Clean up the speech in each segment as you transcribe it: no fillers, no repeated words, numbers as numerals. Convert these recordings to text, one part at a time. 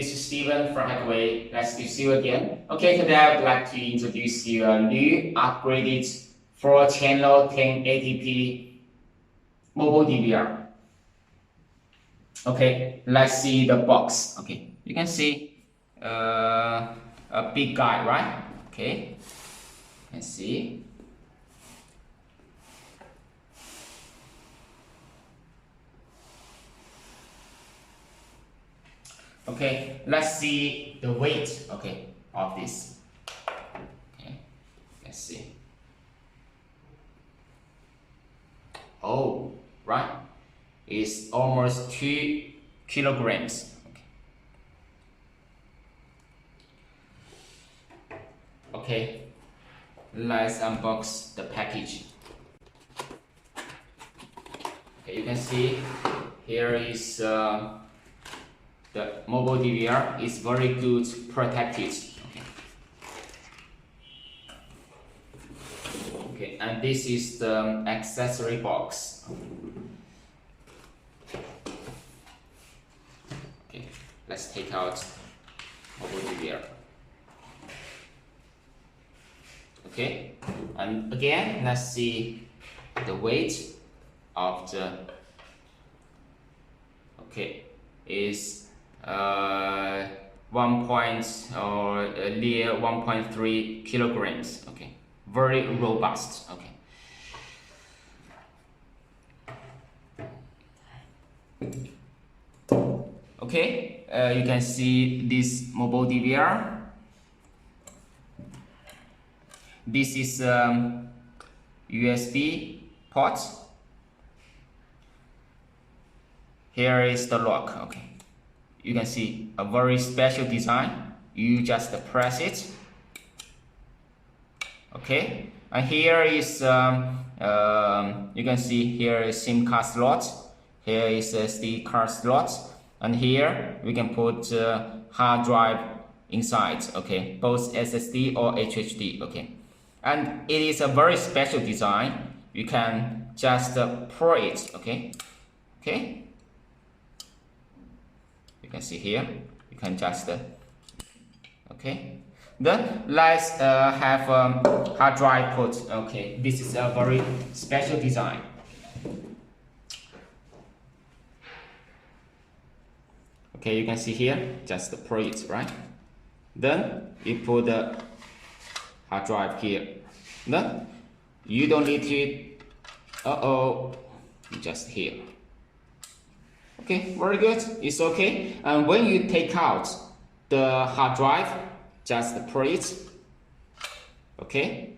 this is Steven from Hikway. Nice to see you again. Okay, today I would like to introduce you a new upgraded 4-channel 1080p mobile DVR. Okay, let's see the box. Okay, you can see a big guy, right? Okay, let's see. Okay, let's see the weight, okay, of this. Okay, let's see. Oh, right, it's almost 2 kilograms. Okay, let's unbox the package. Okay, you can see here is the mobile DVR is very good protected. Okay, and this is the accessory box. Okay, let's take out mobile DVR. Okay, and again, let's see the weight of the. Okay, is 1.3 kilograms. Okay, very robust. Okay, you can see this mobile DVR. This is USB port. Here is the lock. Okay, you can see a very special design. You just press it. Okay, and here is you can see here is SIM card slot. Here is a SD card slot, and here we can put hard drive inside. Okay, both SSD or HDD. Okay, and it is a very special design. You can just pour it. Okay. You can see here, you can just, okay. Then let's have hard drive put. Okay, this is a very special design. Okay, you can see here, just pour it, right? Then you put the hard drive here. Then you don't need to, just here. Okay, very good. It's okay. And when you take out the hard drive, just pour it. Okay,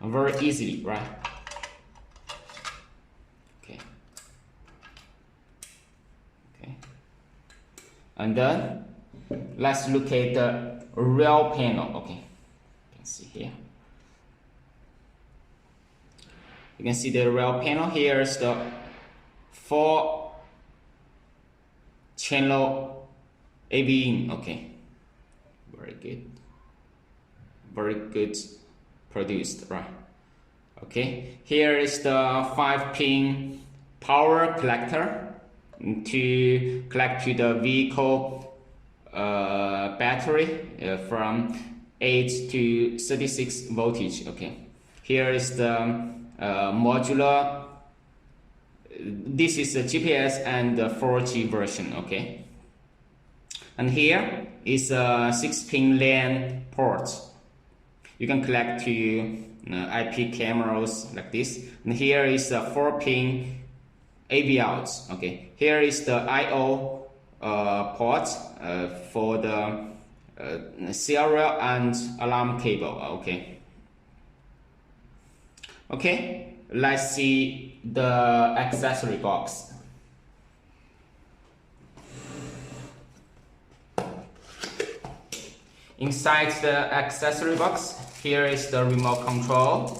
very easily, right? Okay. And then let's look at the real panel. Okay, you can see here. You can see the real panel. Here is the 4-channel AV in. Okay, very good produced, right? Okay, here is the 5-pin power collector to collect to the vehicle battery from 8 to 36 voltage. Okay, here is the modular. This is the GPS and the 4G version. Okay, and here is a 6-pin LAN port. You can connect to IP cameras like this. And here is a 4-pin AV out. Okay, here is the I/O port for the serial and alarm cable. Okay, let's see the accessory box. Inside the accessory box, here is the remote control.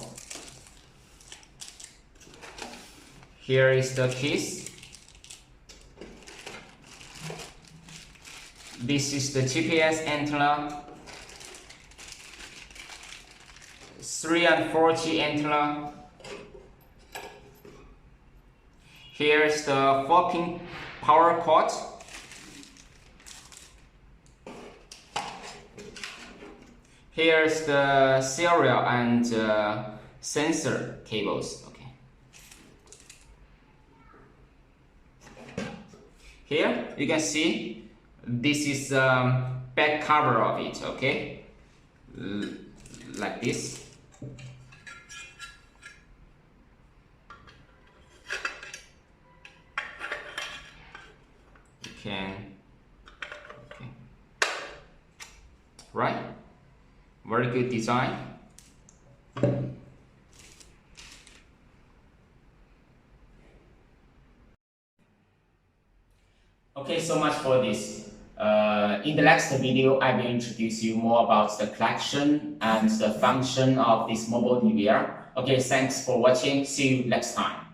Here is the keys. This is the GPS antenna. 3 and 4G antenna. Here is the 4-pin power cord. Here's the serial and sensor cables. Okay. Here you can see this is back cover of it. Okay, like this. You can. Okay. Right. Very good design. Okay, so much for this. In the next video, I will introduce you more about the collection and the function of this mobile DVR. Okay, thanks for watching. See you next time.